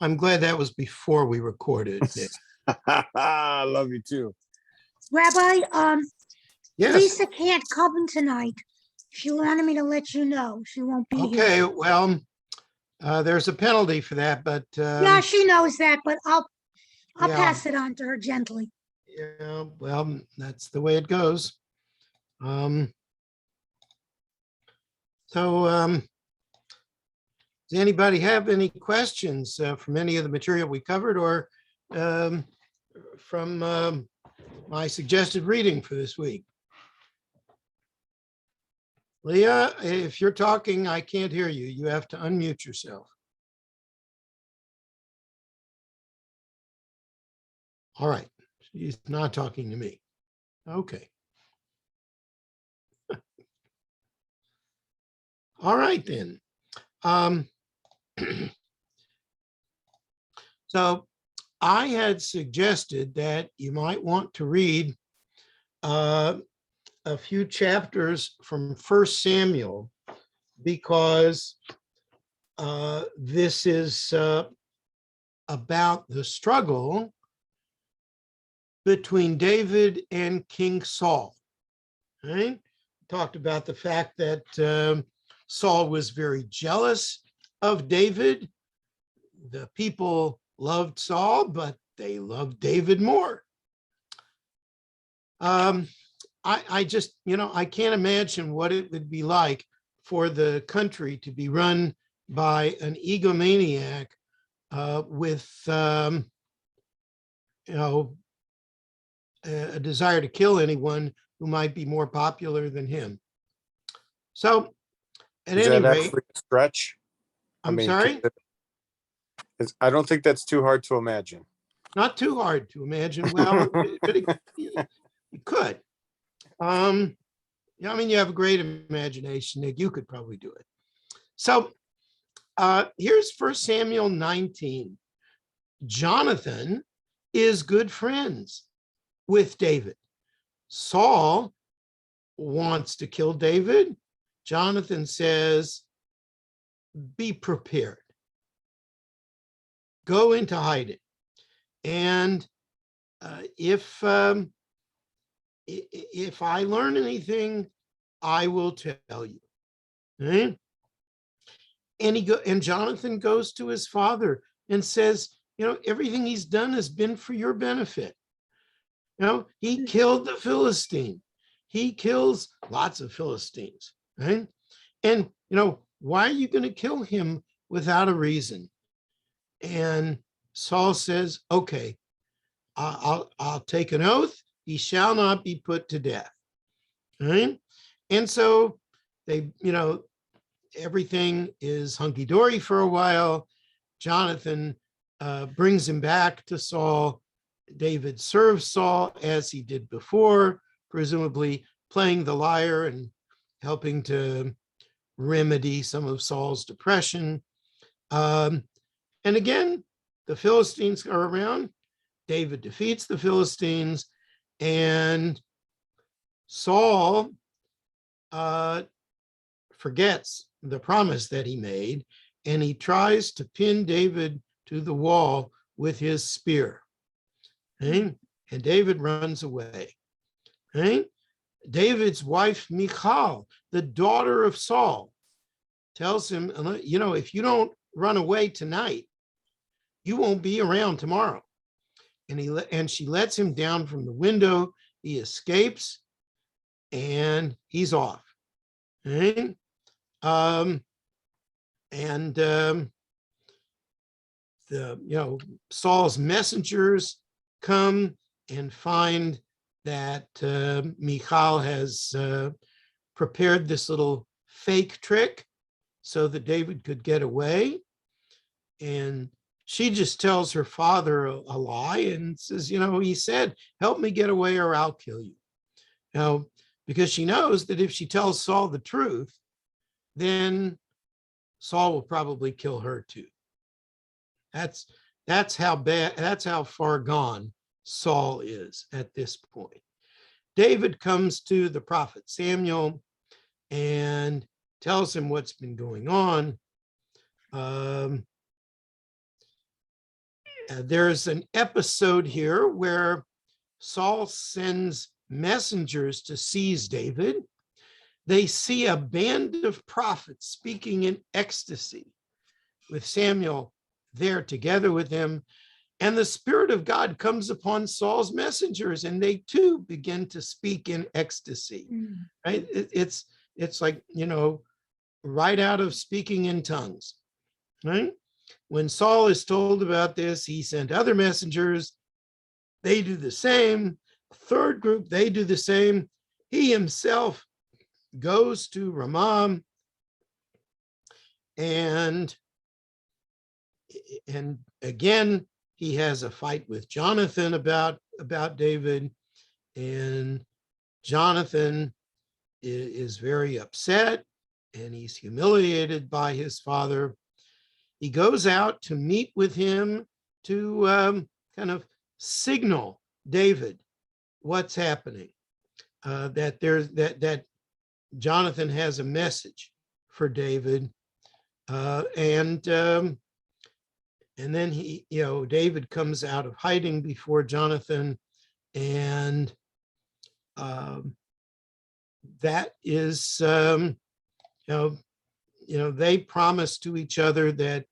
I'm glad that was before we recorded, Nick. I love you too. Rabbi, Yes. Lisa can't come tonight. She wanted me to let you know. She won't be here. Okay, well, there's a penalty for that, but Yeah, she knows that, but I'll yeah. pass it on to her gently. Yeah, well, that's the way it goes. So does anybody have any questions from any of the material we covered, or from my suggested reading for this week? Leah, if you're talking, I can't hear you. You have to unmute yourself. All right, she's not talking to me. Okay. All right, then. So I had suggested that you might want to read a few chapters from 1 Samuel, because this is about the struggle between David and King Saul. Right? Talked about the fact that Saul was very jealous of David. The people loved Saul, but they loved David more. I just, I can't imagine what it would be like for the country to be run by an egomaniac with, a desire to kill anyone who might be more popular than him. So, at any rate, a stretch? I'm sorry? I don't think that's too hard to imagine. Not too hard to imagine. Well, you could. You have a great imagination, Nick. You could probably do it. So here's 1 Samuel 19. Jonathan is good friends with David. Saul wants to kill David. Jonathan says, be prepared. Go into hiding. And if I learn anything, I will tell you. Right? And Jonathan goes to his father and says, everything he's done has been for your benefit. He killed the Philistine. He kills lots of Philistines, right? And, why are you going to kill him without a reason? And Saul says, okay, I'll take an oath. He shall not be put to death. Right? And so they, everything is hunky-dory for a while. Jonathan brings him back to Saul. David serves Saul as he did before, presumably playing the lyre and helping to remedy some of Saul's depression. And again, the Philistines are around. David defeats the Philistines, and Saul forgets the promise that he made, and he tries to pin David to the wall with his spear. Okay? And David runs away. Okay? David's wife, Michal, the daughter of Saul, tells him, if you don't run away tonight, you won't be around tomorrow. And she lets him down from the window. He escapes, and he's off. Okay? Saul's messengers come and find that Michal has prepared this little fake trick so that David could get away. And she just tells her father a lie and says, he said, help me get away or I'll kill you. Because she knows that if she tells Saul the truth, then Saul will probably kill her too. That's how far gone Saul is at this point. David comes to the prophet Samuel and tells him what's been going on. There's an episode here where Saul sends messengers to seize David. They see a band of prophets speaking in ecstasy with Samuel there together with him. And the Spirit of God comes upon Saul's messengers, and they too begin to speak in ecstasy. Right? It's like, right out of speaking in tongues. Right? When Saul is told about this, he sent other messengers. They do the same. A third group, they do the same. He himself goes to Ramah, and again, he has a fight with Jonathan about David, and Jonathan is very upset, and he's humiliated by his father. He goes out to meet with him to kind of signal David what's happening, that Jonathan has a message for David, and then David comes out of hiding before Jonathan, and that is they promise to each other that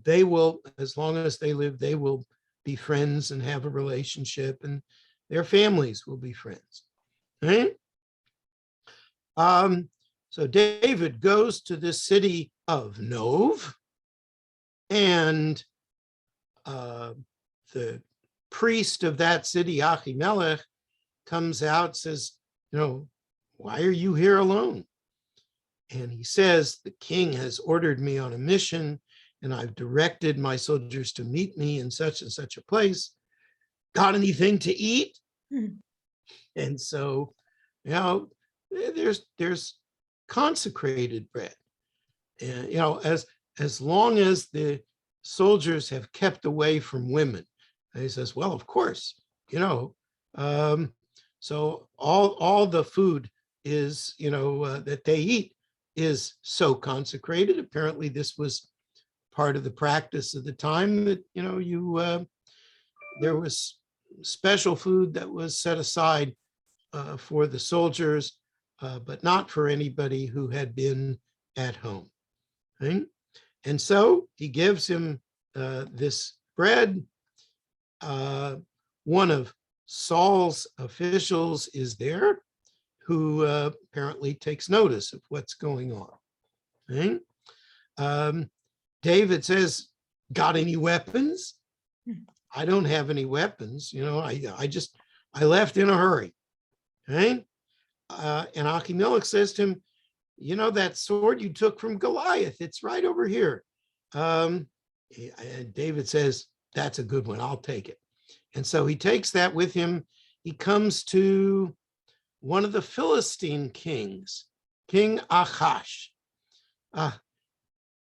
they will, as long as they live, they will be friends and have a relationship, and their families will be friends. Right? So David goes to the city of Nov, and the priest of that city, Ahimelech, comes out, says, why are you here alone? And he says, the king has ordered me on a mission, and I've directed my soldiers to meet me in such and such a place. Got anything to eat? And so, there's consecrated bread. And, as long as the soldiers have kept away from women. And he says, well, of course, so all the food is, that they eat is so consecrated. Apparently this was part of the practice of the time that, there was special food that was set aside for the soldiers, but not for anybody who had been at home. Right? And so he gives him this bread. One of Saul's officials is there, who apparently takes notice of what's going on. Right? David says, got any weapons? I don't have any weapons. I left in a hurry. Right? And Ahimelech says to him, that sword you took from Goliath, it's right over here. And David says, that's a good one. I'll take it. And so he takes that with him. He comes to one of the Philistine kings, King Achash.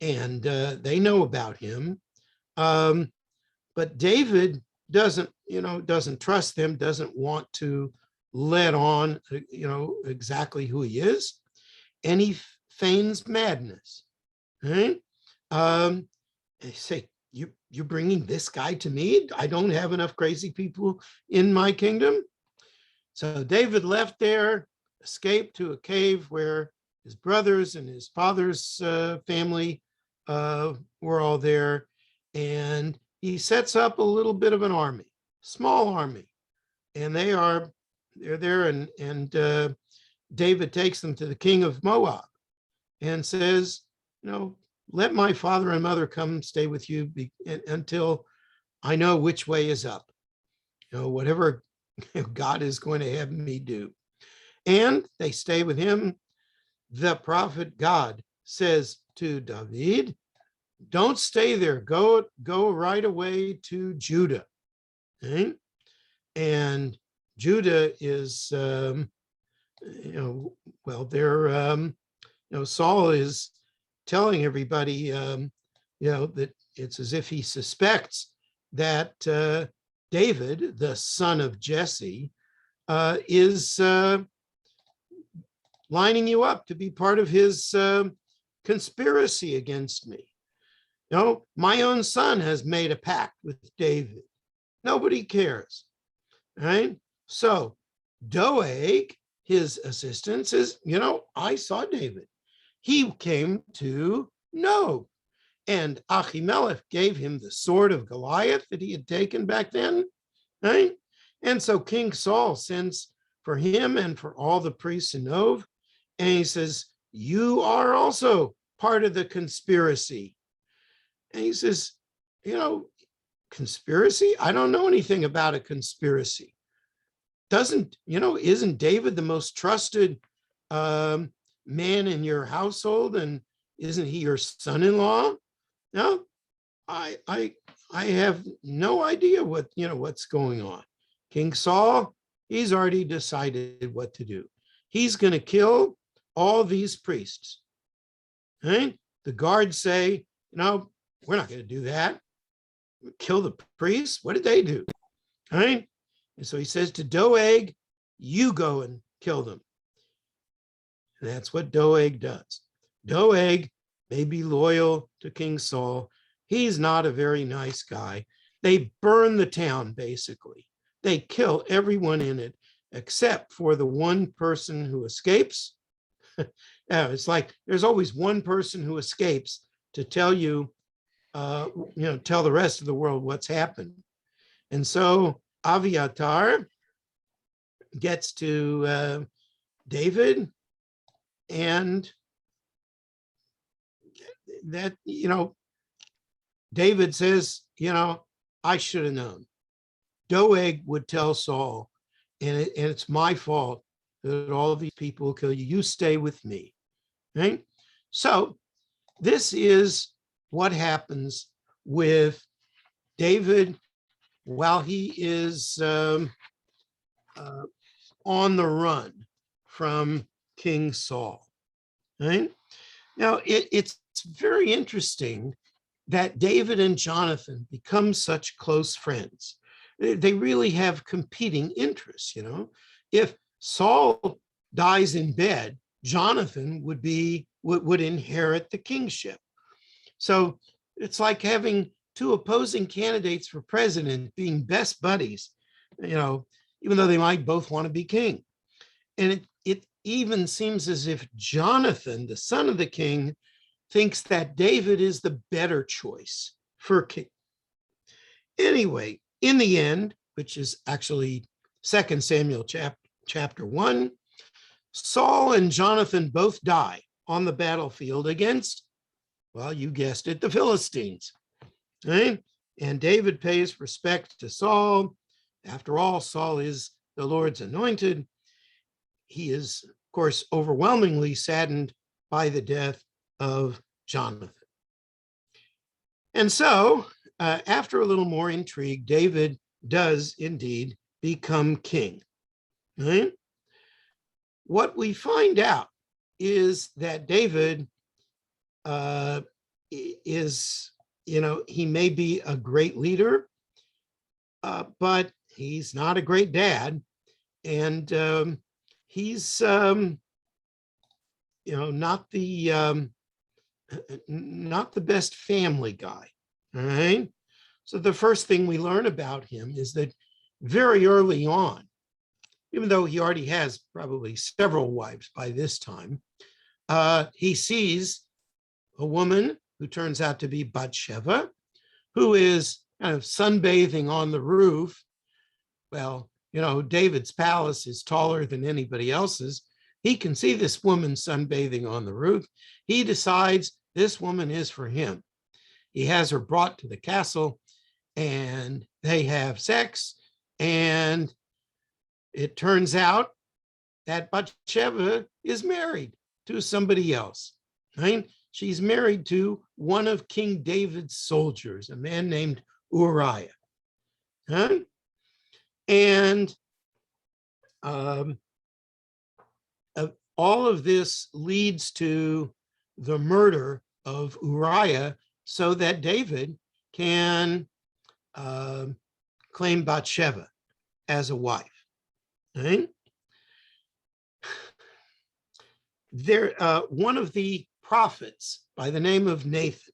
And they know about him. But David doesn't trust them, doesn't want to let on, exactly who he is. And he feigns madness. Right? They say, you're bringing this guy to me? I don't have enough crazy people in my kingdom. So David left there, escaped to a cave where his brothers and his father's family were all there. And he sets up a little bit of an army, small army. And they're there, and David takes them to the king of Moab and says, let my father and mother come stay with you until I know which way is up, whatever God is going to have me do. And they stay with him. The prophet God says to David, don't stay there. Go right away to Judah. Okay? And Judah is, Saul is telling everybody, that it's as if he suspects that David, the son of Jesse, is lining you up to be part of his conspiracy against me. No, my own son has made a pact with David. Nobody cares, right? So Doeg, his assistant, says, I saw David. He came to know. And Ahimelech gave him the sword of Goliath that he had taken back then, right? And so King Saul sends for him and for all the priests in Nov, and he says, you are also part of the conspiracy. And he says, conspiracy? I don't know anything about a conspiracy. Isn't David the most trusted man in your household? And isn't he your son-in-law? No, I have no idea what's going on. King Saul, he's already decided what to do. He's going to kill all these priests. Right? The guards say, we're not going to do that. Kill the priests? What did they do? Right? And so he says to Doeg, you go and kill them. And that's what Doeg does. Doeg may be loyal to King Saul. He's not a very nice guy. They burn the town, basically. They kill everyone in it, except for the one person who escapes. It's like there's always one person who escapes to tell tell the rest of the world what's happened. And so Aviatar gets to David, and that, David says, I should have known. Doeg would tell Saul, and it's my fault that all of these people will kill you. You stay with me, right? So this is what happens with David while he is on the run from King Saul, right? Now, it's very interesting that David and Jonathan become such close friends. They really have competing interests, If Saul dies in bed, Jonathan would inherit the kingship. So it's like having two opposing candidates for president being best buddies, even though they might both want to be king. And it even seems as if Jonathan, the son of the king, thinks that David is the better choice for king. Anyway, in the end, which is actually 2 Samuel chapter 1, Saul and Jonathan both die on the battlefield against, well, you guessed it, the Philistines. Right? And David pays respect to Saul. After all, Saul is the Lord's anointed. He is, of course, overwhelmingly saddened by the death of Jonathan. And so, after a little more intrigue, David does indeed become king. Right? What we find out is that David is, he may be a great leader, but he's not a great dad. And he's, not the best family guy. All right. So the first thing we learn about him is that very early on, even though he already has probably several wives by this time, he sees a woman who turns out to be Bathsheba, who is kind of sunbathing on the roof. Well, David's palace is taller than anybody else's. He can see this woman sunbathing on the roof. He decides this woman is for him. He has her brought to the castle, and they have sex, and it turns out that Bathsheba is married to somebody else, right? She's married to one of King David's soldiers, a man named Uriah. Huh? And all of this leads to the murder of Uriah so that David can claim Bathsheba as a wife. Right? One of the prophets by the name of Nathan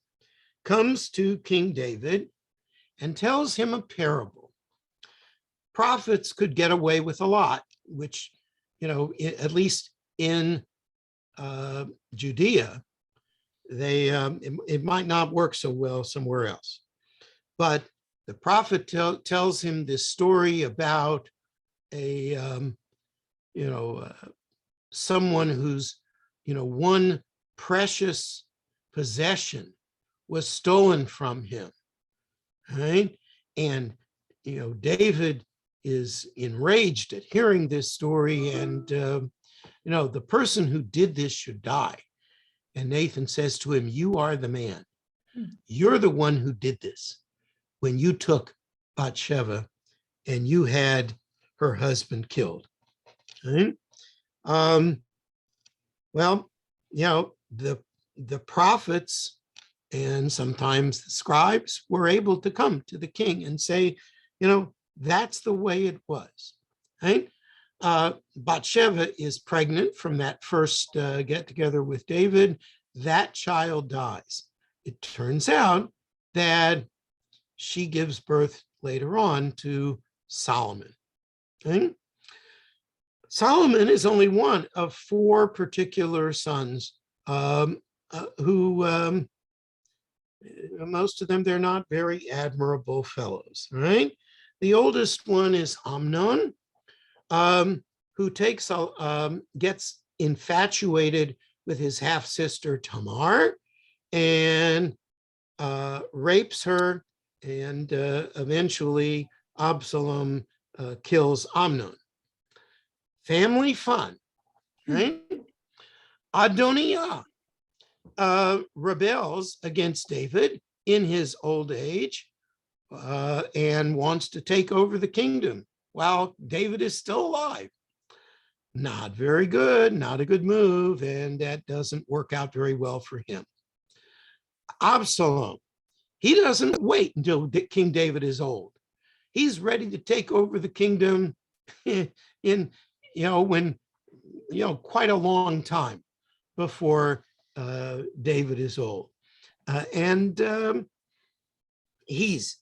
comes to King David and tells him a parable. Prophets could get away with a lot, which, at least in Judea, it might not work so well somewhere else. But the prophet tells him this story about someone whose, one precious possession was stolen from him, right? And, David is enraged at hearing this story, and, the person who did this should die. And Nathan says to him, you are the man. You're the one who did this when you took Bathsheba and you had her husband killed. Right? Well, the prophets and sometimes the scribes were able to come to the king and say, that's the way it was. Right? Bathsheba is pregnant from that first get together with David. That child dies. It turns out that she gives birth later on to Solomon. Okay? Solomon is only one of 4 particular sons who, most of them, they're not very admirable fellows, right? The oldest one is Amnon, who gets infatuated with his half-sister Tamar and rapes her, and eventually Absalom kills Amnon. Family fun, right? Adoniah rebels against David in his old age and wants to take over the kingdom while David is still alive. Not very good, not a good move, and that doesn't work out very well for him. Absalom, he doesn't wait until King David is old. He's ready to take over the kingdom in quite a long time before David is old. And he's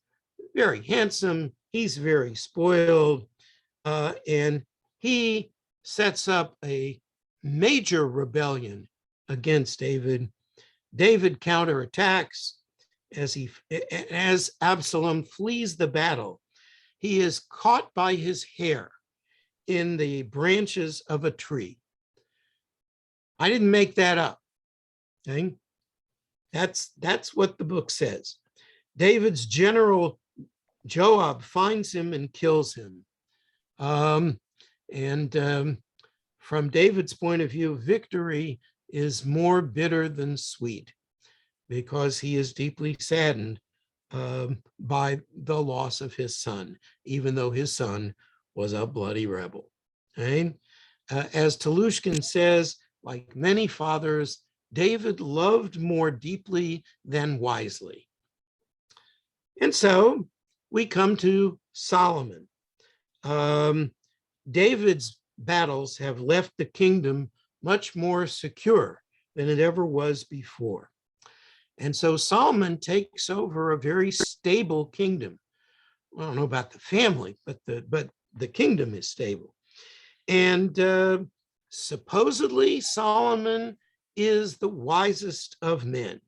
very handsome, he's very spoiled, and he sets up a major rebellion against David. David counterattacks as Absalom flees the battle. He is caught by his hair in the branches of a tree. I didn't make that up. Okay? That's what the book says. David's general Joab finds him and kills him. From David's point of view, victory is more bitter than sweet because he is deeply saddened by the loss of his son, even though his son was a bloody rebel. Right? As Telushkin says, like many fathers, David loved more deeply than wisely. And so we come to Solomon. David's battles have left the kingdom much more secure than it ever was before. And so Solomon takes over a very stable kingdom. I don't know about the family, but the kingdom is stable. And supposedly Solomon is the wisest of men.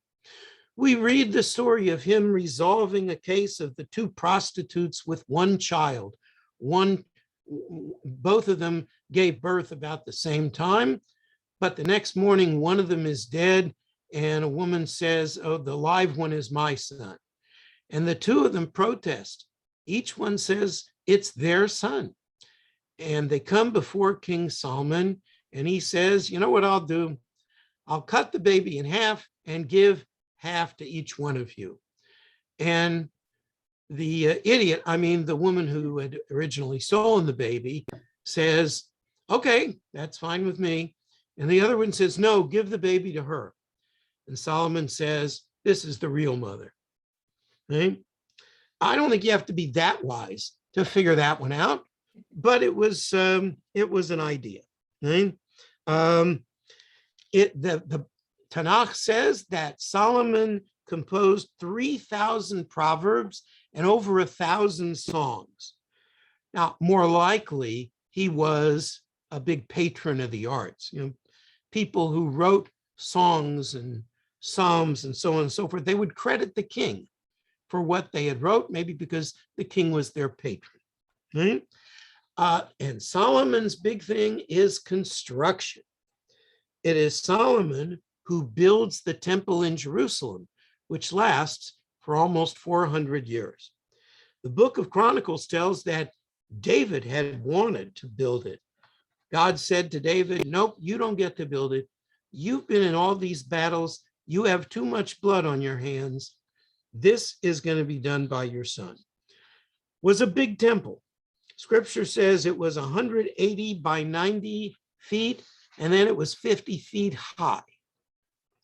We read the story of him resolving a case of the 2 prostitutes with 1 child. Both of them gave birth about the same time, but the next morning one of them is dead, and a woman says, "Oh, the live one is my son." And the 2 of them protest. Each one says it's their son. And they come before King Solomon, and he says, "You know what I'll do? I'll cut the baby in half and give half to each one of you." And the idiot, the woman who had originally stolen the baby, says, "Okay, that's fine with me." And the other one says, "No, give the baby to her." And Solomon says, "This is the real mother." Right? I don't think you have to be that wise to figure that one out, but it was an idea. Right? The Tanakh says that Solomon composed 3,000 proverbs and over 1,000 songs. Now, more likely, he was a big patron of the arts. People who wrote songs and psalms and so on and so forth, they would credit the king for what they had wrote, maybe because the king was their patron. Right? And Solomon's big thing is construction. It is Solomon who builds the temple in Jerusalem, which lasts for almost 400 years. The book of Chronicles tells that David had wanted to build it. God said to David, nope, you don't get to build it. You've been in all these battles. You have too much blood on your hands. This is going to be done by your son. It was a big temple. Scripture says it was 180 by 90 feet, and then it was 50 feet high.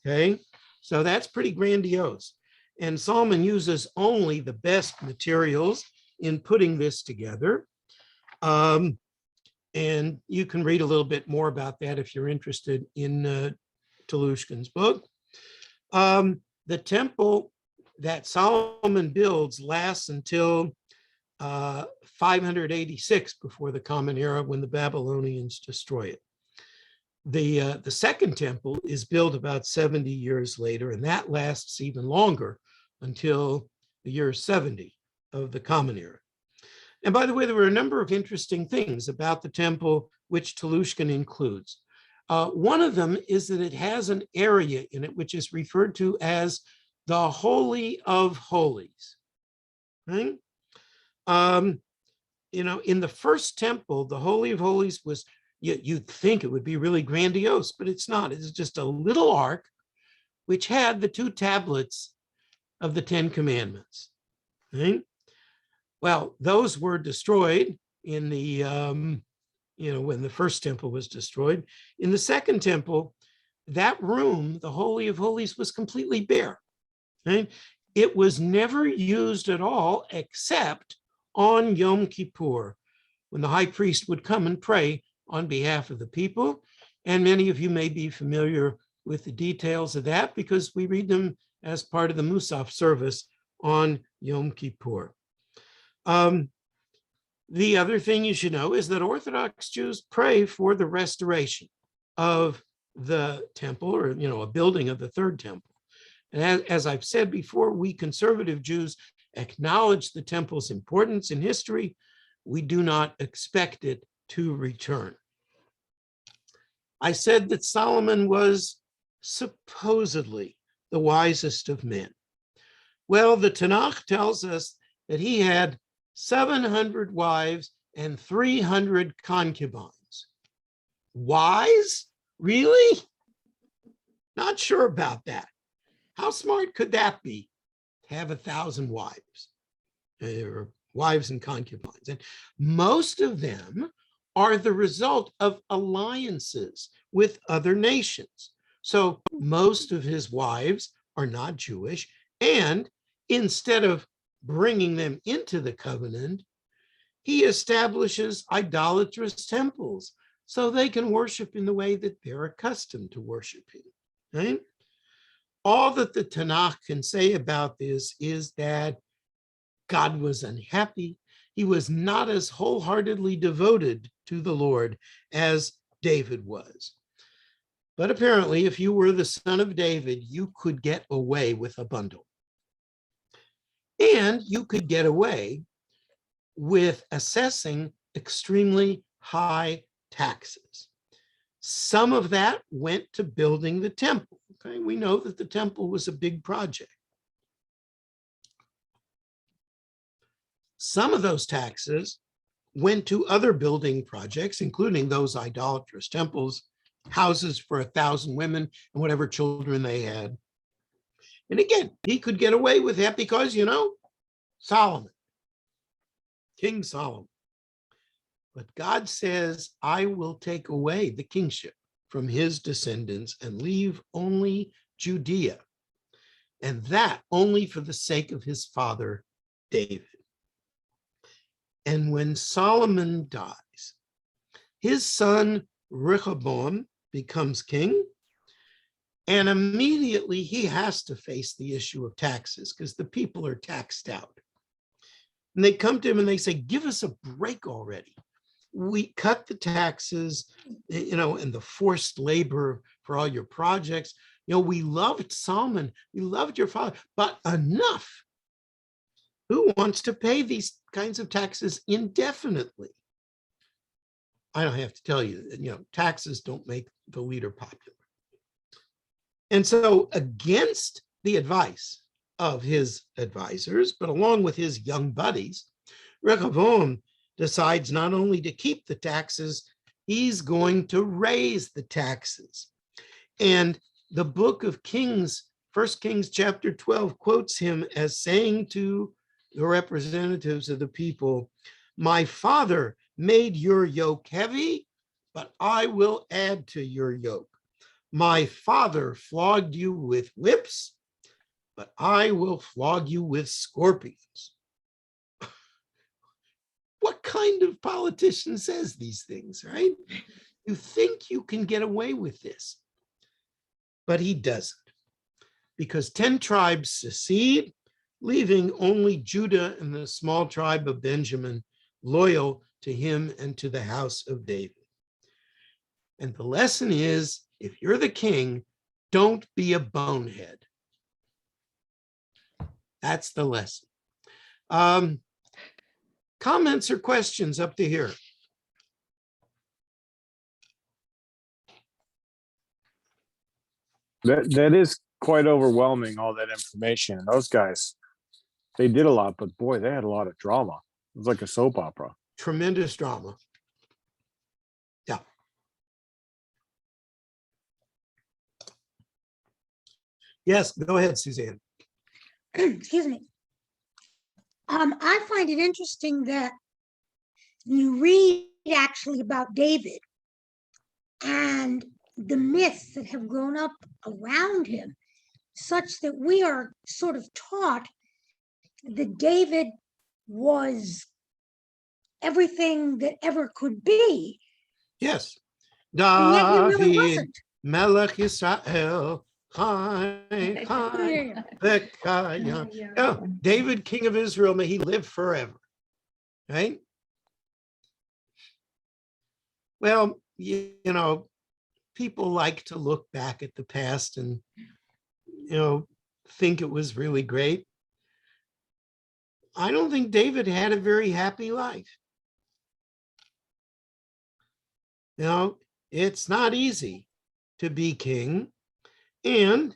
Okay, so that's pretty grandiose. And Solomon uses only the best materials in putting this together. And you can read a little bit more about that if you're interested in Telushkin's book. The temple that Solomon builds lasts until 586 before the Common Era, when the Babylonians destroy it. The second temple is built about 70 years later, and that lasts even longer until the year 70 of the Common Era. And by the way, there were a number of interesting things about the temple which Telushkin includes. One of them is that it has an area in it which is referred to as the Holy of Holies. Right? In the first temple, the Holy of Holies was, you'd think it would be really grandiose, but it's not. It's just a little ark which had the 2 tablets of the 10 Commandments. Right? Well, those were destroyed in the, when the first temple was destroyed. In the second temple, that room, the Holy of Holies, was completely bare. Right? It was never used at all except on Yom Kippur, when the high priest would come and pray on behalf of the people. And many of you may be familiar with the details of that because we read them as part of the Musaf service on Yom Kippur. The other thing you should know is that Orthodox Jews pray for the restoration of the temple, or a building of the third temple. And as I've said before, we conservative Jews acknowledge the temple's importance in history. We do not expect it to return. I said that Solomon was supposedly the wisest of men. Well, the Tanakh tells us that he had 700 wives and 300 concubines. Wise? Really? Not sure about that. How smart could that be? To have 1,000 wives, or wives and concubines. And most of them are the result of alliances with other nations. So most of his wives are not Jewish, and instead of bringing them into the covenant, he establishes idolatrous temples so they can worship in the way that they're accustomed to worshiping. Right? All that the Tanakh can say about this is that God was unhappy. He was not as wholeheartedly devoted to the Lord as David was. But apparently, if you were the son of David, you could get away with a bundle. And you could get away with assessing extremely high taxes. Some of that went to building the temple. Okay, we know that the temple was a big project. Some of those taxes went to other building projects, including those idolatrous temples, houses for 1,000 women and whatever children they had. And again, he could get away with that because, Solomon, King Solomon. But God says, I will take away the kingship from his descendants and leave only Judea, and that only for the sake of his father, David. And when Solomon dies, his son Rehoboam becomes king, And immediately he has to face the issue of taxes because the people are taxed out. And they come to him and they say, give us a break already. We cut the taxes, and the forced labor for all your projects. We loved Solomon, we loved your father, but enough. Who wants to pay these kinds of taxes indefinitely? I don't have to tell you, taxes don't make the leader popular. And so against the advice of his advisors, but along with his young buddies, Rehoboam decides not only to keep the taxes, he's going to raise the taxes. And the book of Kings, 1 Kings chapter 12, quotes him as saying to the representatives of the people, my father made your yoke heavy, but I will add to your yoke. My father flogged you with whips, but I will flog you with scorpions. What kind of politician says these things, right? You think you can get away with this, but he doesn't, because 10 tribes secede, leaving only Judah and the small tribe of Benjamin loyal to him and to the house of David. And the lesson is, if you're the king, don't be a bonehead. That's the lesson. Comments or questions up to here? That is quite overwhelming, all that information. And those guys, they did a lot, but boy, they had a lot of drama. It was like a soap opera. Tremendous drama. Yeah. Yes, go ahead, Suzanne. Excuse me. I find it interesting that you read actually about David and the myths that have grown up around him, such that we are sort of taught that David was everything that ever could be. Yes. And yet he really David, wasn't. Melech Yisrael, Chai, Chai, Vekaya. Oh, David, King of Israel, may he live forever. Right? Well, people like to look back at the past and, think it was really great. I don't think David had a very happy life. It's not easy to be king. And,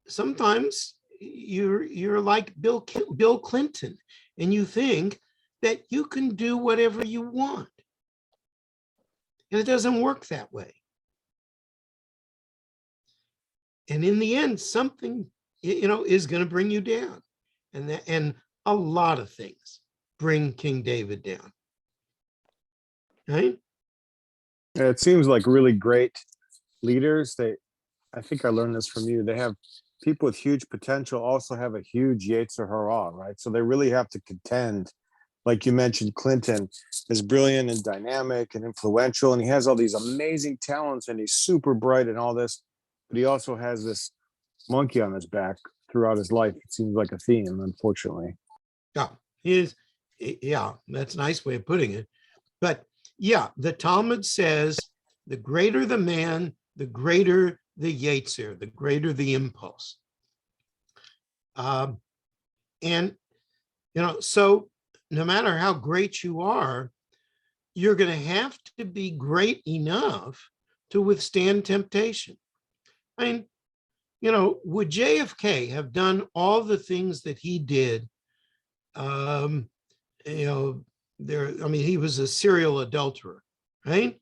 sometimes you're like Bill Clinton, and you think that you can do whatever you want. And it doesn't work that way. And in the end, something, is going to bring you down. And a lot of things bring King David down. Right? Yeah, it seems like really great leaders. I think I learned this from you. They have people with huge potential also have a huge Yetzer Hara, right? So they really have to contend. Like you mentioned, Clinton is brilliant and dynamic and influential, and he has all these amazing talents, and he's super bright and all this, but he also has this monkey on his back throughout his life. It seems like a theme, unfortunately. Yeah, that's a nice way of putting it. But yeah, the Talmud says the greater the man, the greater the Yetzer, the greater the impulse. And, so no matter how great you are, you're going to have to be great enough to withstand temptation. I mean, would JFK have done all the things that he did? He was a serial adulterer, right?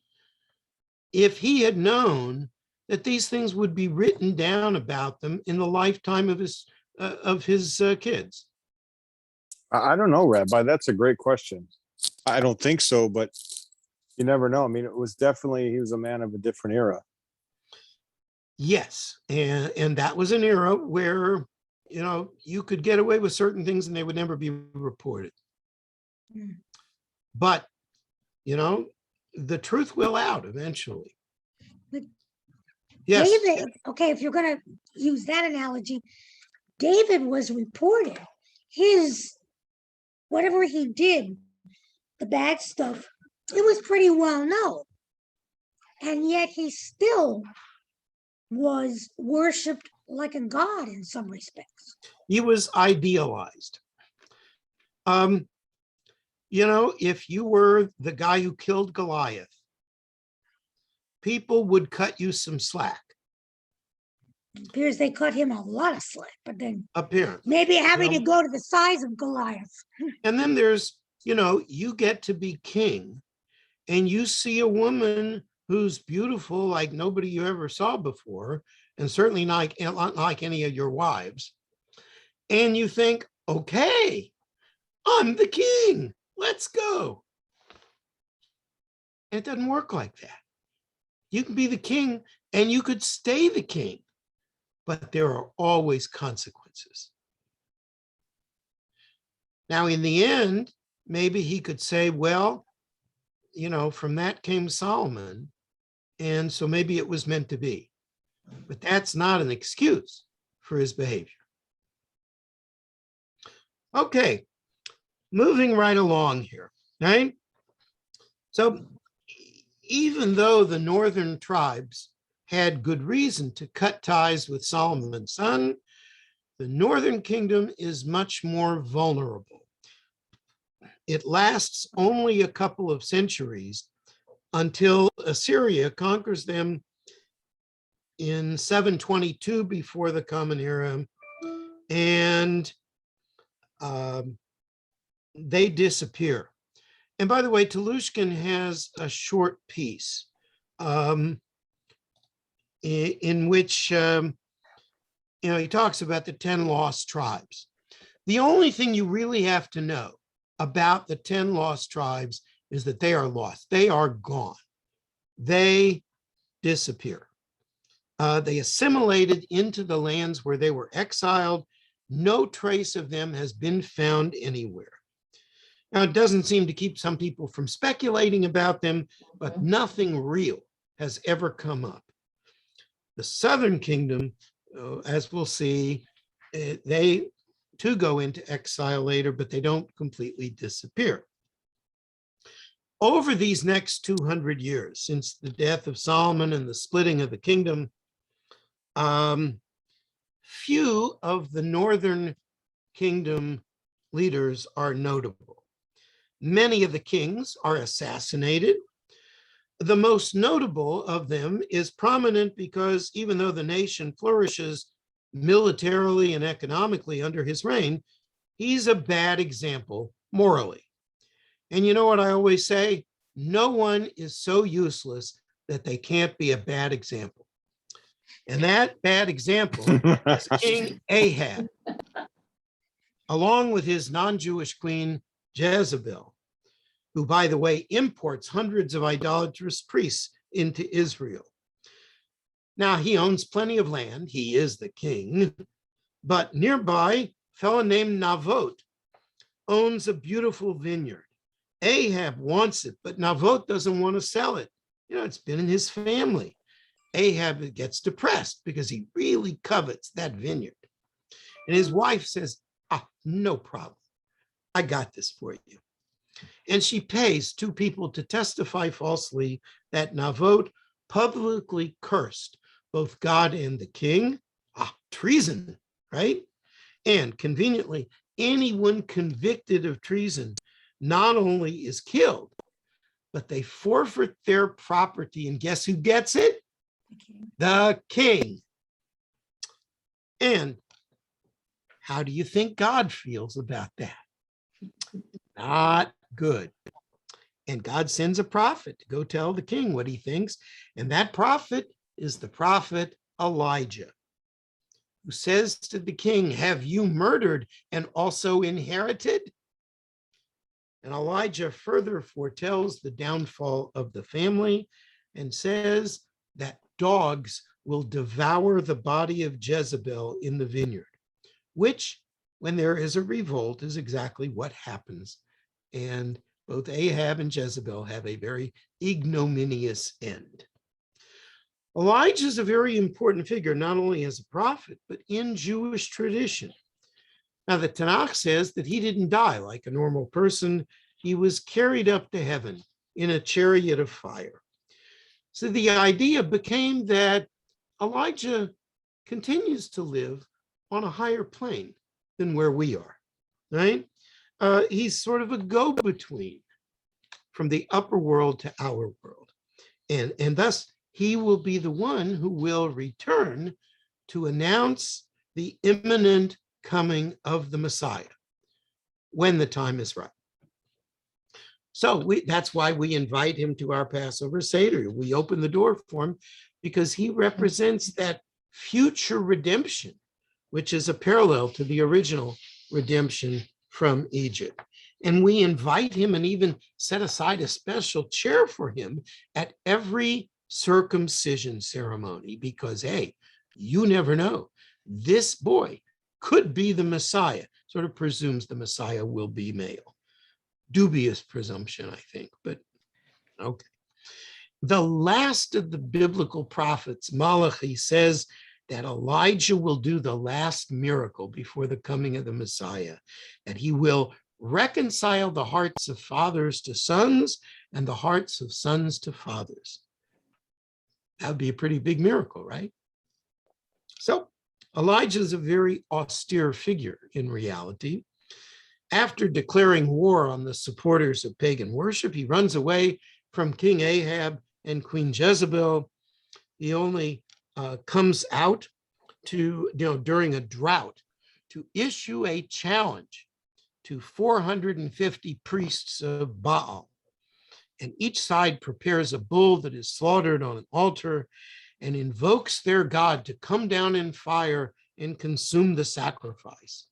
If he had known that these things would be written down about them in the lifetime of his kids. I don't know, Rabbi. That's a great question. I don't think so, but you never know. I mean, he was a man of a different era. Yes. And that was an era where, you could get away with certain things and they would never be reported. Mm. But, the truth will out eventually. Yes. David, okay, if you're going to use that analogy, David was reported his, whatever he did, the bad stuff, it was pretty well known. And yet he still was worshipped like a god in some respects. He was idealized. If you were the guy who killed Goliath, people would cut you some slack. It appears they cut him a lot of slack, but then Apparently. maybe having to go to the size of Goliath. And then there's, you get to be king and you see a woman who's beautiful like nobody you ever saw before, and certainly not like any of your wives. And you think, okay, I'm the king. Let's go. And it doesn't work like that. You can be the king and you could stay the king, but there are always consequences. Now, in the end, maybe he could say, well, from that came Solomon, and so maybe it was meant to be. But that's not an excuse for his behavior. Okay, moving right along here, right? So even though the northern tribes had good reason to cut ties with Solomon's son, the northern kingdom is much more vulnerable. It lasts only a couple of centuries until Assyria conquers them in 722 before the Common Era, and they disappear. And by the way, Telushkin has a short piece in which he talks about the 10 lost tribes. The only thing you really have to know about the 10 lost tribes is that they are lost. They are gone. They disappear. They assimilated into the lands where they were exiled. No trace of them has been found anywhere. Now, it doesn't seem to keep some people from speculating about them, but nothing real has ever come up. The southern kingdom, as we'll see, they too go into exile later, but they don't completely disappear. Over these next 200 years, since the death of Solomon and the splitting of the kingdom, few of the northern kingdom leaders are notable. Many of the kings are assassinated. The most notable of them is prominent because even though the nation flourishes militarily and economically under his reign, he's a bad example morally. And you know what I always say? No one is so useless that they can't be a bad example. And that bad example is King Ahab, along with his non-Jewish queen Jezebel, who, by the way, imports hundreds of idolatrous priests into Israel. Now, he owns plenty of land. He is the king. But nearby, a fellow named Navot owns a beautiful vineyard. Ahab wants it, but Navot doesn't want to sell it. It's been in his family. Ahab gets depressed because he really covets that vineyard. And his wife says, no problem. I got this for you. And she pays 2 people to testify falsely that Navot publicly cursed both God and the king. Treason, right? And conveniently, anyone convicted of treason not only is killed, but they forfeit their property. And guess who gets it? The king. And how do you think God feels about that? Not good. And God sends a prophet to go tell the king what he thinks. And that prophet is the prophet Elijah, who says to the king, have you murdered and also inherited? And Elijah further foretells the downfall of the family and says that dogs will devour the body of Jezebel in the vineyard, which, when there is a revolt, is exactly what happens. And both Ahab and Jezebel have a very ignominious end. Elijah is a very important figure, not only as a prophet, but in Jewish tradition. Now, the Tanakh says that he didn't die like a normal person. He was carried up to heaven in a chariot of fire. So the idea became that Elijah continues to live on a higher plane than where we are, right? He's sort of a go-between from the upper world to our world. And thus, he will be the one who will return to announce the imminent coming of the Messiah when the time is right. So that's why we invite him to our Passover Seder. We open the door for him because he represents that future redemption, which is a parallel to the original redemption from Egypt. And we invite him and even set aside a special chair for him at every circumcision ceremony because, hey, you never know. This boy could be the Messiah, sort of presumes the Messiah will be male. Dubious presumption, I think, but okay. The last of the biblical prophets, Malachi, says that Elijah will do the last miracle before the coming of the Messiah, that he will reconcile the hearts of fathers to sons and the hearts of sons to fathers. That would be a pretty big miracle, right? So Elijah is a very austere figure in reality. After declaring war on the supporters of pagan worship, he runs away from King Ahab and Queen Jezebel. He only comes out to, during a drought, to issue a challenge to 450 priests of Baal. And each side prepares a bull that is slaughtered on an altar and invokes their god to come down in fire and consume the sacrifice.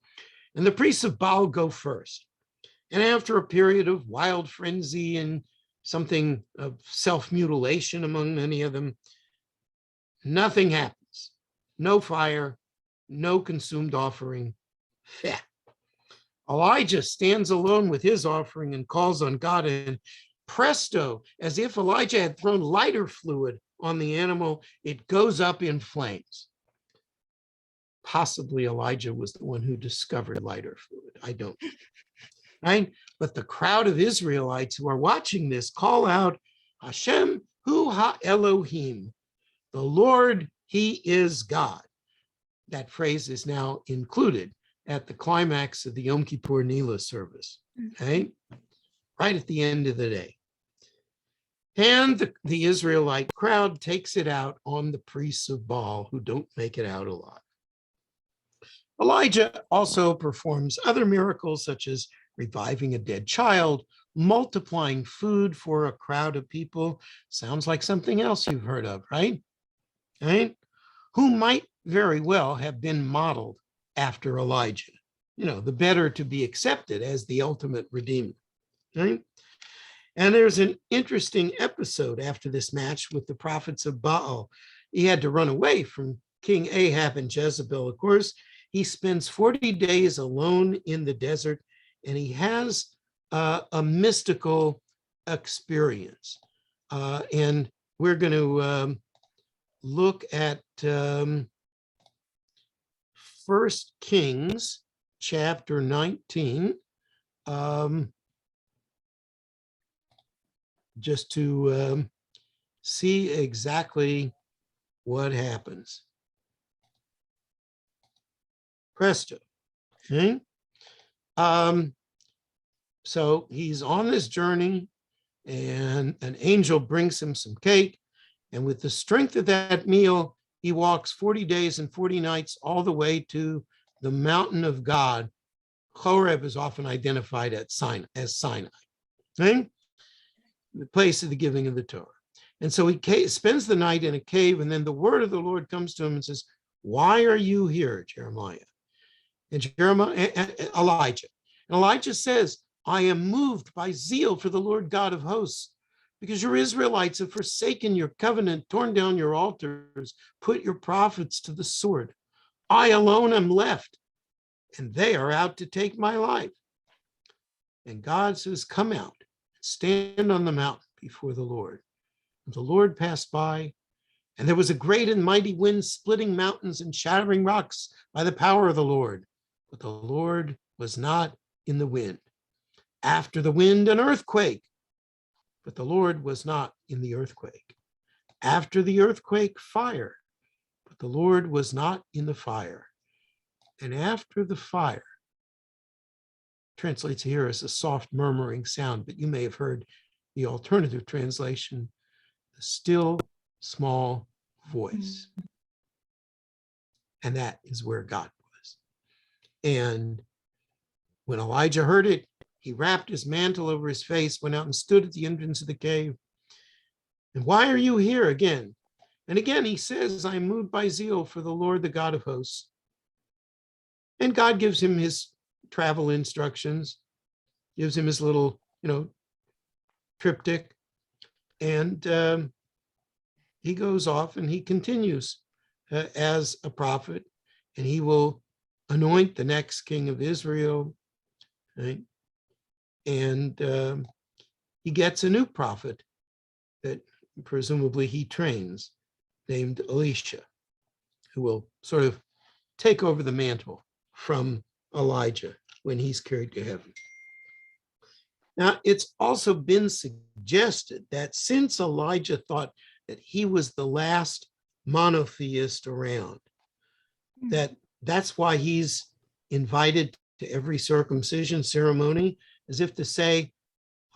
And the priests of Baal go first. And after a period of wild frenzy and something of self-mutilation among many of them, nothing happens. No fire, no consumed offering. Feh. Elijah stands alone with his offering and calls on God, and presto, as if Elijah had thrown lighter fluid on the animal, it goes up in flames. Possibly Elijah was the one who discovered lighter fluid. I don't know. Right? But the crowd of Israelites who are watching this call out, Hashem hu ha-Elohim, the Lord, he is God. That phrase is now included at the climax of the Yom Kippur Nila service, okay? Right at the end of the day. And the Israelite crowd takes it out on the priests of Baal who don't make it out alive. Elijah also performs other miracles such as reviving a dead child, multiplying food for a crowd of people. Sounds like something else you've heard of, right? Right? Who might very well have been modeled after Elijah, the better to be accepted as the ultimate redeemer, right? And there's an interesting episode after this match with the prophets of Baal. He had to run away from King Ahab and Jezebel, of course. He spends 40 days alone in the desert, and he has a mystical experience. And we're going to look at 1 Kings chapter 19, just to see exactly what happens. Presto. Okay. So he's on this journey, and an angel brings him some cake. And with the strength of that meal, he walks 40 days and 40 nights all the way to the mountain of God. Horeb is often identified as Sinai, right? The place of the giving of the Torah. And so he spends the night in a cave, and then the word of the Lord comes to him and says, "Why are you here, Jeremiah?" And Elijah. And Elijah says, "I am moved by zeal for the Lord God of hosts, because your Israelites have forsaken your covenant, torn down your altars, put your prophets to the sword. I alone am left, and they are out to take my life." And God says, "Come out, stand on the mountain before the Lord." And the Lord passed by, And there was a great and mighty wind, splitting mountains and shattering rocks by the power of the Lord. But the Lord was not in the wind. After the wind, an earthquake. But the Lord was not in the earthquake. After the earthquake, fire. But the Lord was not in the fire. And after the fire, translates here as a soft murmuring sound, but you may have heard the alternative translation, the still small voice. And that is where God was. And when Elijah heard it, he wrapped his mantle over his face, went out and stood at the entrance of the cave. And why are you here again? And again, he says, I am moved by zeal for the Lord, the God of hosts. And God gives him his travel instructions, gives him his little, triptych. And he goes off and he continues as a prophet, and he will anoint the next king of Israel. Right? And he gets a new prophet that presumably he trains, named Elisha, who will sort of take over the mantle from Elijah when he's carried to heaven. Now, it's also been suggested that since Elijah thought that he was the last monotheist around, that's why he's invited to every circumcision ceremony, as if to say,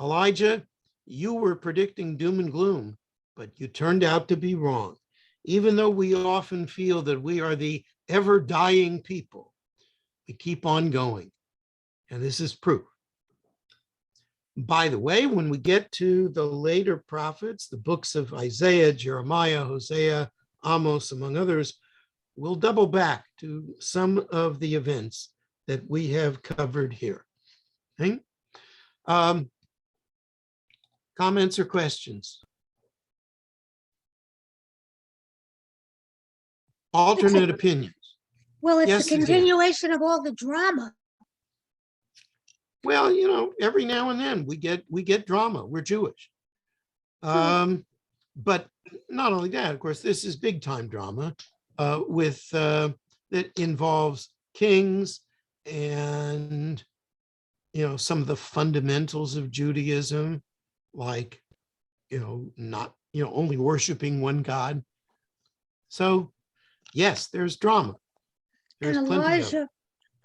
Elijah, you were predicting doom and gloom, but you turned out to be wrong. Even though we often feel that we are the ever-dying people, we keep on going. And this is proof. By the way, when we get to the later prophets, the books of Isaiah, Jeremiah, Hosea, Amos, among others, we'll double back to some of the events that we have covered here. Okay? Comments or questions? Alternate opinions? Well, it's Yes, a Suzanne. continuation of all the drama. Well, every now and then we get drama. We're Jewish. But not only that, of course, this is big time drama with that involves kings and some of the fundamentals of Judaism, like not only worshiping one God. So yes, there's drama. There's And plenty of it.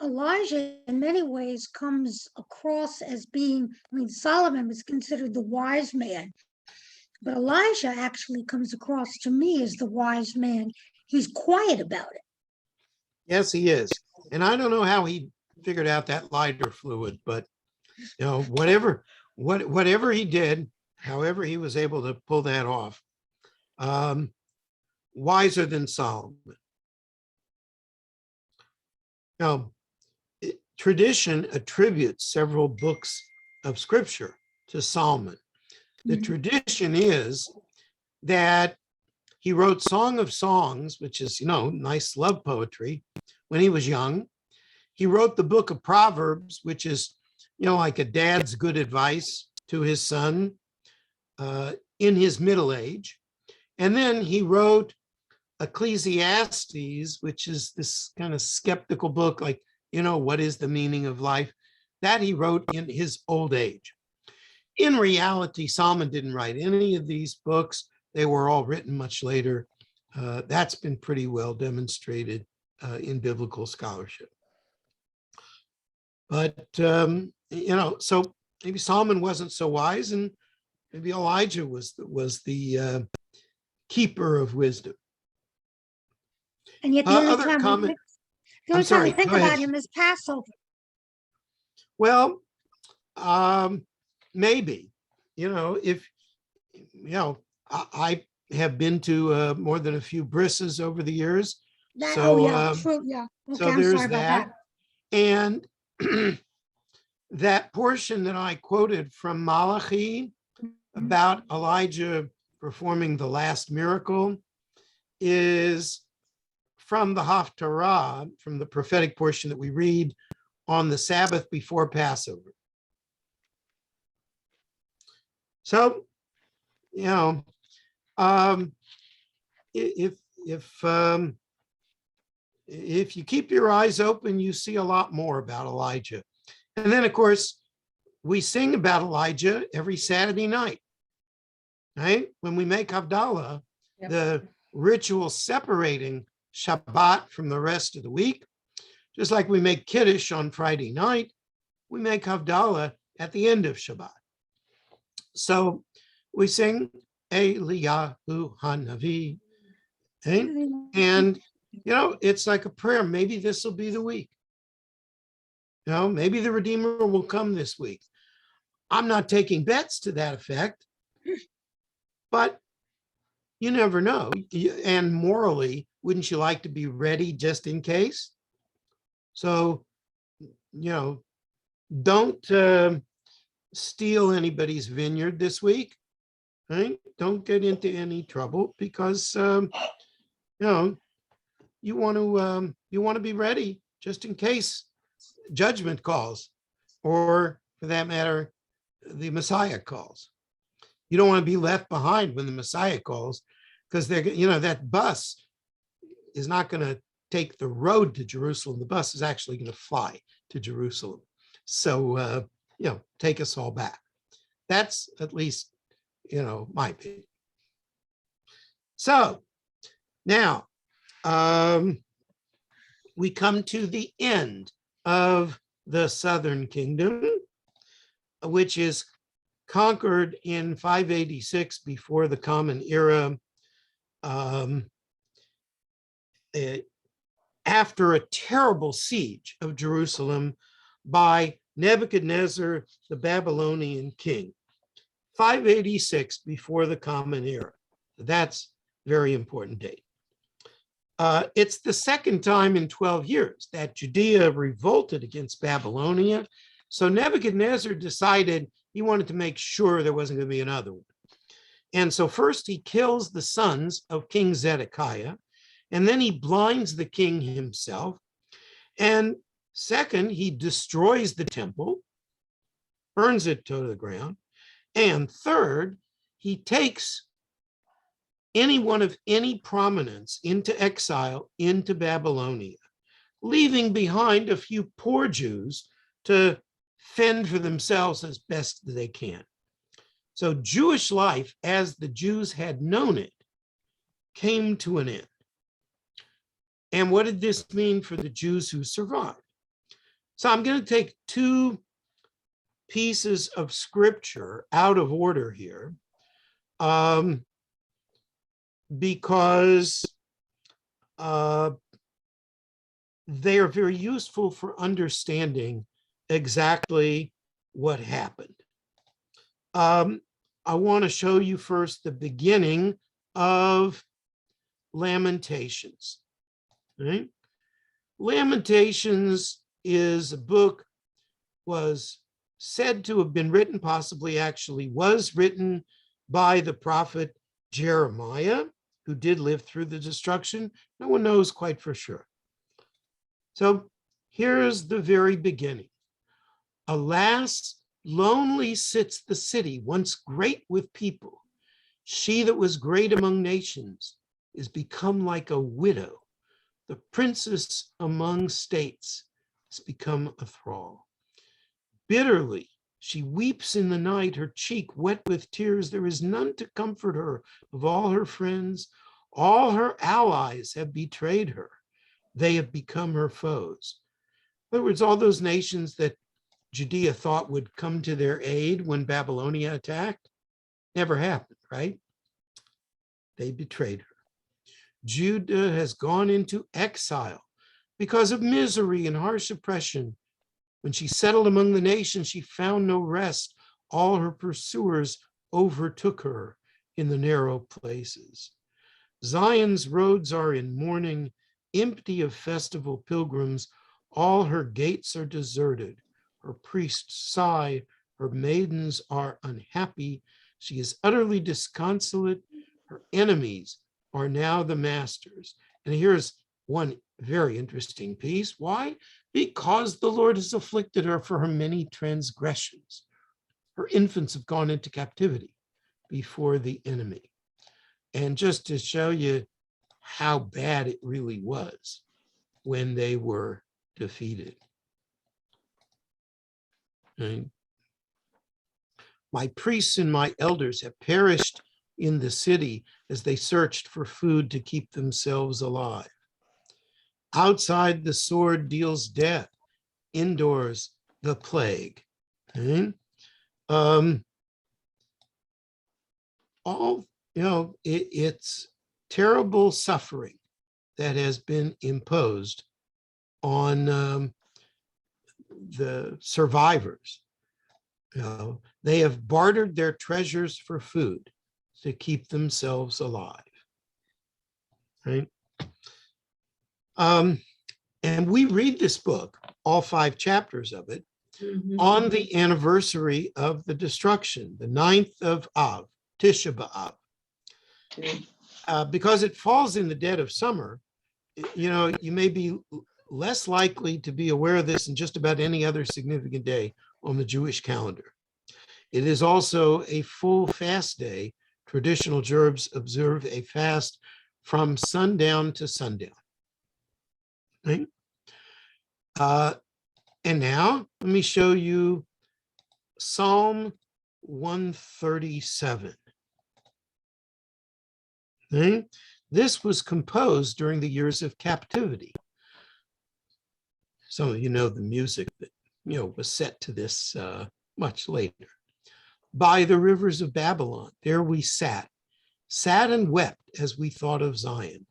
Elijah in many ways comes across as being, Solomon was considered the wise man, but Elijah actually comes across to me as the wise man. He's quiet about it. Yes, he is. And I don't know how he figured out that lighter fluid, but whatever he did, however he was able to pull that off, wiser than Solomon. Now, tradition attributes several books of scripture to Solomon. The tradition is that he wrote Song of Songs, which is, nice love poetry, when he was young. He wrote the book of Proverbs, which is, like a dad's good advice to his son in his middle age. And then he wrote Ecclesiastes, which is this kind of skeptical book, like, what is the meaning of life? That he wrote in his old age. In reality, Solomon didn't write any of these books. They were all written much later. That's been pretty well demonstrated in biblical scholarship. But, so maybe Solomon wasn't so wise, and maybe Elijah was the keeper of wisdom. And yet the only Other time comment. the I'm only time sorry, we think go ahead. about him is Passover. Well, maybe, if, I have been to more than a few brisses over the years. True, yeah. Okay, So I'm there's sorry about that. And that portion that I quoted from Malachi about Elijah performing the last miracle is from the Haftarah, from the prophetic portion that we read on the Sabbath before Passover. So, if you keep your eyes open, you see a lot more about Elijah. And then, of course, we sing about Elijah every Saturday night, right? When we make Havdalah, the ritual separating Shabbat from the rest of the week, just like we make Kiddush on Friday night, we make Havdalah at the end of Shabbat. So we sing Eliyahu Hanavi, okay? And it's like a prayer. Maybe this will be the week. Maybe the Redeemer will come this week. I'm not taking bets to that effect, but you never know. And morally, wouldn't you like to be ready just in case? So, don't steal anybody's vineyard this week, right? Don't get into any trouble because, you want to be ready just in case judgment calls, or for that matter, the Messiah calls. You don't want to be left behind when the Messiah calls, because that bus is not going to take the road to Jerusalem. The bus is actually going to fly to Jerusalem. So, take us all back. That's at least, my opinion. So now we come to the end of the southern kingdom, which is conquered in 586 before the Common Era, after a terrible siege of Jerusalem by Nebuchadnezzar, the Babylonian king. 586 before the Common Era. That's a very important date. It's the second time in 12 years that Judea revolted against Babylonia. So Nebuchadnezzar decided he wanted to make sure there wasn't going to be another one. And so first he kills the sons of King Zedekiah, and then he blinds the king himself. And second, he destroys the temple, burns it to the ground. And third, he takes anyone of any prominence into exile into Babylonia, leaving behind a few poor Jews to fend for themselves as best they can. So Jewish life, as the Jews had known it, came to an end. And what did this mean for the Jews who survived? So I'm going to take two pieces of scripture out of order here, because they are very useful for understanding exactly what happened. I want to show you first the beginning of Lamentations. Right? Lamentations is a book, was said to have been written, possibly actually was written by the prophet Jeremiah, who did live through the destruction. No one knows quite for sure. So here's the very beginning. Alas, lonely sits the city, once great with people. She that was great among nations is become like a widow. The princess among states has become a thrall. Bitterly she weeps in the night, her cheek wet with tears. There is none to comfort her of all her friends. All her allies have betrayed her. They have become her foes. In other words, all those nations that Judea thought would come to their aid when Babylonia attacked, never happened, right? They betrayed her. Judah has gone into exile because of misery and harsh oppression. When she settled among the nations, she found no rest. All her pursuers overtook her in the narrow places. Zion's roads are in mourning, empty of festival pilgrims. All her gates are deserted. Her priests sigh. Her maidens are unhappy. She is utterly disconsolate. Her enemies are now the masters. And here's one very interesting piece. Why? Because the Lord has afflicted her for her many transgressions. Her infants have gone into captivity before the enemy. And just to show you how bad it really was when they were defeated. Right? My priests and my elders have perished in the city as they searched for food to keep themselves alive. Outside, the sword deals death. Indoors, the plague. Okay? It's terrible suffering that has been imposed on the survivors. They have bartered their treasures for food to keep themselves alive. Right? And we read this book, all 5 chapters of it, on the anniversary of the destruction, the 9th of Av, Tisha B'Av. Because it falls in the dead of summer, you may be less likely to be aware of this than just about any other significant day on the Jewish calendar. It is also a full fast day. Traditional Jews observe a fast from sundown to sundown. Right? And now let me show you Psalm 137. Okay? This was composed during the years of captivity. Some of you know the music that was set to this much later. By the rivers of Babylon, there we sat and wept as we thought of Zion.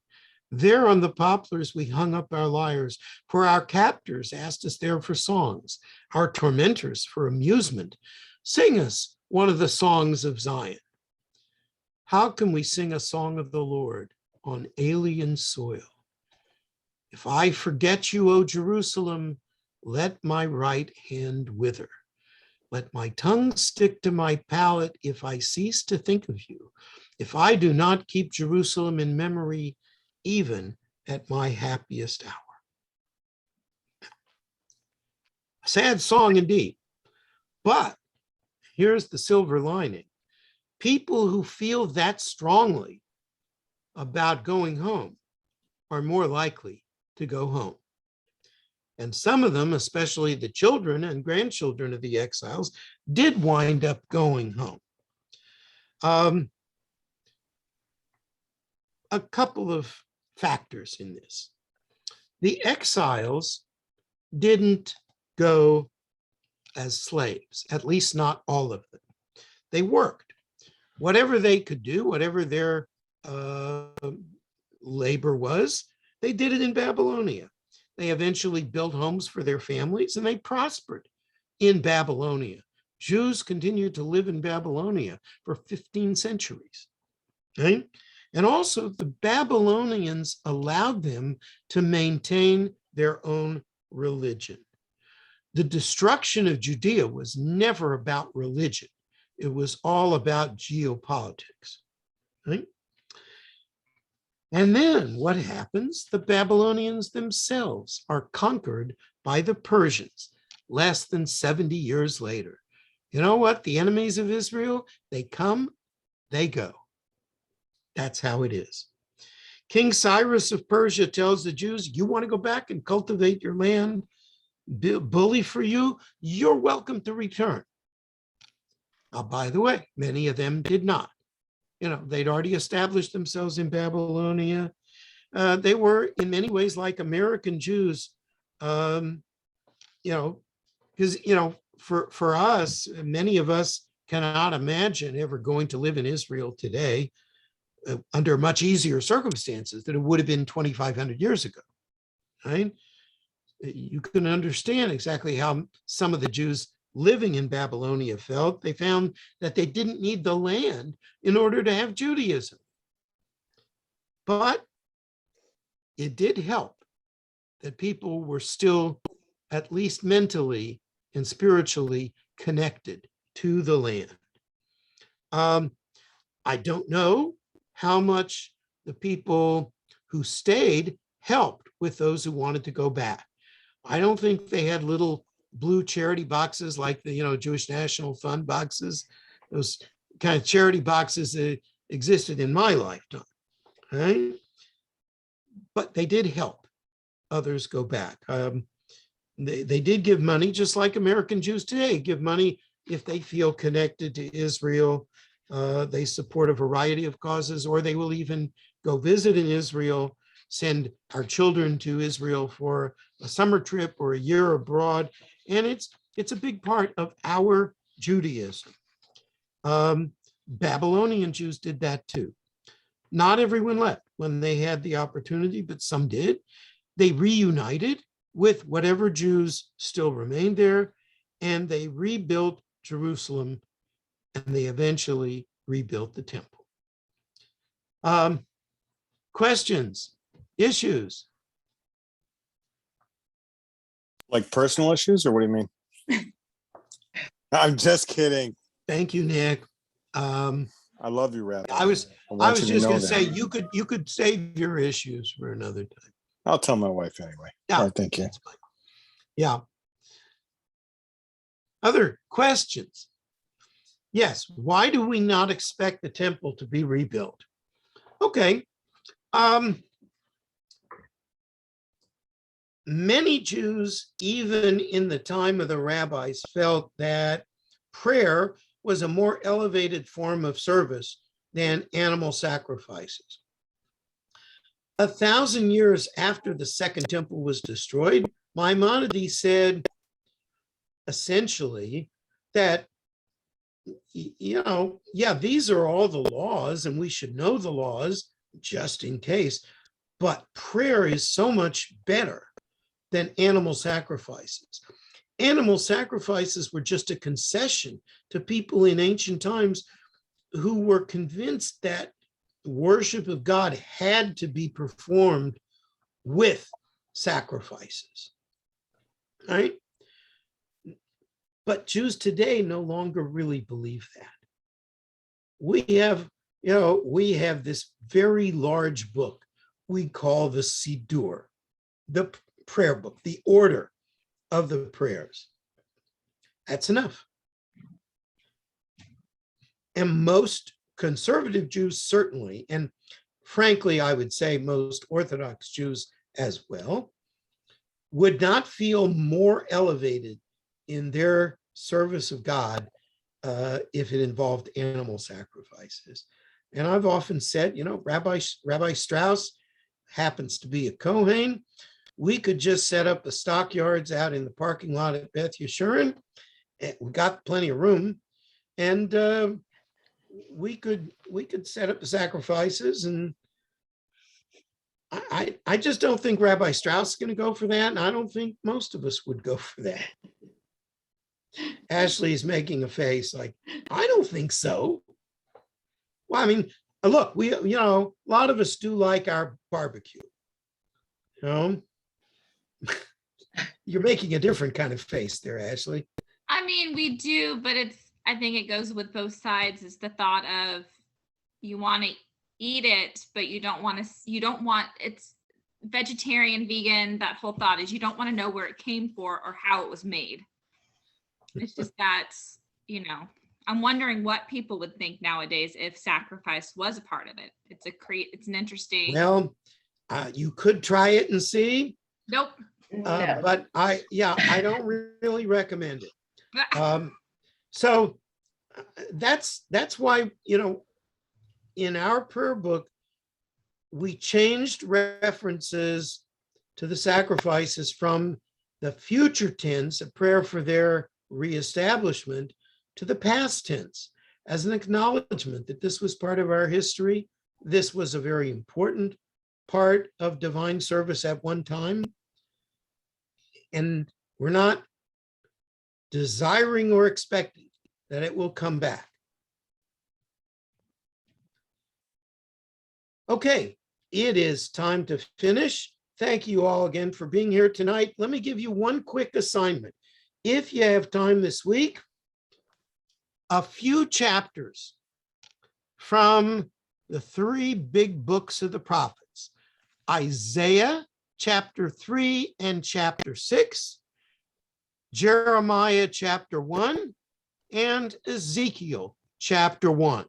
There on the poplars we hung up our lyres, for our captors asked us there for songs, our tormentors for amusement. Sing us one of the songs of Zion. How can we sing a song of the Lord on alien soil? If I forget you, O Jerusalem, let my right hand wither. Let my tongue stick to my palate if I cease to think of you. If I do not keep Jerusalem in memory, even at my happiest hour. A sad song indeed, but here's the silver lining. People who feel that strongly about going home are more likely to go home. And some of them, especially the children and grandchildren of the exiles, did wind up going home. A couple of factors in this. The exiles didn't go as slaves, at least not all of them. They worked. Whatever they could do, whatever their labor was, they did it in Babylonia. They eventually built homes for their families and they prospered in Babylonia. Jews continued to live in Babylonia for 15 centuries. Okay? And also the Babylonians allowed them to maintain their own religion. The destruction of Judea was never about religion. It was all about geopolitics. Right? And then what happens? The Babylonians themselves are conquered by the Persians less than 70 years later. You know what? The enemies of Israel, they come, they go. That's how it is. King Cyrus of Persia tells the Jews, you want to go back and cultivate your land, bully for you, you're welcome to return. Now, by the way, many of them did not. They'd already established themselves in Babylonia. They were in many ways like American Jews, because, for us, many of us cannot imagine ever going to live in Israel today under much easier circumstances than it would have been 2,500 years ago, right? You can understand exactly how some of the Jews living in Babylonia felt. They found that they didn't need the land in order to have Judaism. But it did help that people were still, at least mentally and spiritually, connected to the land. I don't know how much the people who stayed helped with those who wanted to go back. I don't think they had little blue charity boxes like the Jewish National Fund boxes, those kind of charity boxes that existed in my lifetime. Right? but they did help others go back. They did give money, just like American Jews today give money if they feel connected to Israel. They support a variety of causes, or they will even go visit in Israel, send our children to Israel for a summer trip or a year abroad. And it's a big part of our Judaism. Babylonian Jews did that too. Not everyone left when they had the opportunity, but some did. They reunited with whatever Jews still remained there, and they rebuilt Jerusalem, and they eventually rebuilt the temple. Questions, issues? Like personal issues, or what do you mean? I'm just kidding. Thank you, Nick. I love you, Rabbi. I was want you to just know going to that. say you could save your issues for another time. I'll tell my wife anyway. Yeah, All right, thank you. that's fine. Yeah. Other questions? Yes. Why do we not expect the temple to be rebuilt? Okay. Many Jews, even in the time of the rabbis, felt that prayer was a more elevated form of service than animal sacrifices. 1,000 years after the second temple was destroyed, Maimonides said essentially that, these are all the laws and we should know the laws just in case, but prayer is so much better than animal sacrifices. Animal sacrifices were just a concession to people in ancient times who were convinced that worship of God had to be performed with sacrifices, right? But Jews today no longer really believe that. We have this very large book we call the Siddur, the prayer book, the order of the prayers. That's enough. And most conservative Jews certainly, and frankly, I would say most Orthodox Jews as well, would not feel more elevated in their service of God if it involved animal sacrifices. And I've often said, Rabbi Strauss happens to be a Kohen. We could just set up the stockyards out in the parking lot at Beth Yeshurun. We got plenty of room, and we could set up the sacrifices. And I just don't think Rabbi Strauss is going to go for that, and I don't think most of us would go for that. Ashley's making a face like, I don't think so. Well, I mean, look, a lot of us do like our barbecue. You're making a different kind of face there, Ashley. I mean, we do, but I think it goes with both sides. It's the thought of you want to eat it, but you don't want, it's vegetarian, vegan. That whole thought is you don't want to know where it came from or how it was made. It's just that, I'm wondering what people would think nowadays if sacrifice was a part of it. It's an interesting. Well, you could try it and see. Nope. No. But I don't really recommend it. So that's why, in our prayer book, we changed references to the sacrifices from the future tense, a prayer for their reestablishment, to the past tense as an acknowledgement that this was part of our history. This was a very important part of divine service at one time. And we're not desiring or expecting that it will come back. Okay, it is time to finish. Thank you all again for being here tonight. Let me give you one quick assignment. If you have time this week, a few chapters from the 3 big books of the prophets, Isaiah chapter 3 and chapter 6, Jeremiah chapter 1, and Ezekiel chapter 1.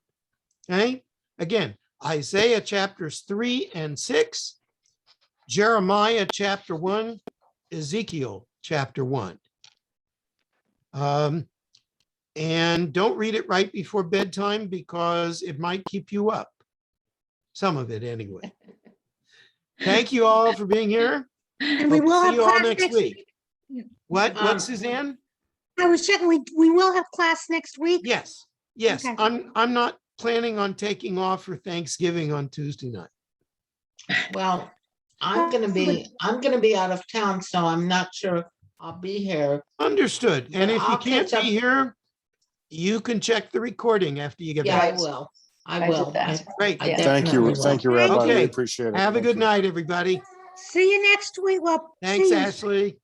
Okay, again, Isaiah chapters 3 and 6, Jeremiah chapter 1, Ezekiel chapter 1. And don't read it right before bedtime because it might keep you up. Some of it anyway. Thank you all for being here. And we Hope to will see have you all class next week. What, Um, Suzanne? I was checking, we will have class next week. Yes, yes. Okay. I'm not planning on taking off for Thanksgiving on Tuesday night. Well, I'm gonna be out of town, so I'm not sure I'll be here. Understood. And But if you I'll can't catch up. be here, you can check the recording after you get Yeah, I back. will. I I did will. that. Great. I Yeah. Thank definitely you. will. Thank you, Rabbi. I really Okay. appreciate it. Have a Thank good you. night, everybody. See you next week. Well, Thanks, see you. Ashley.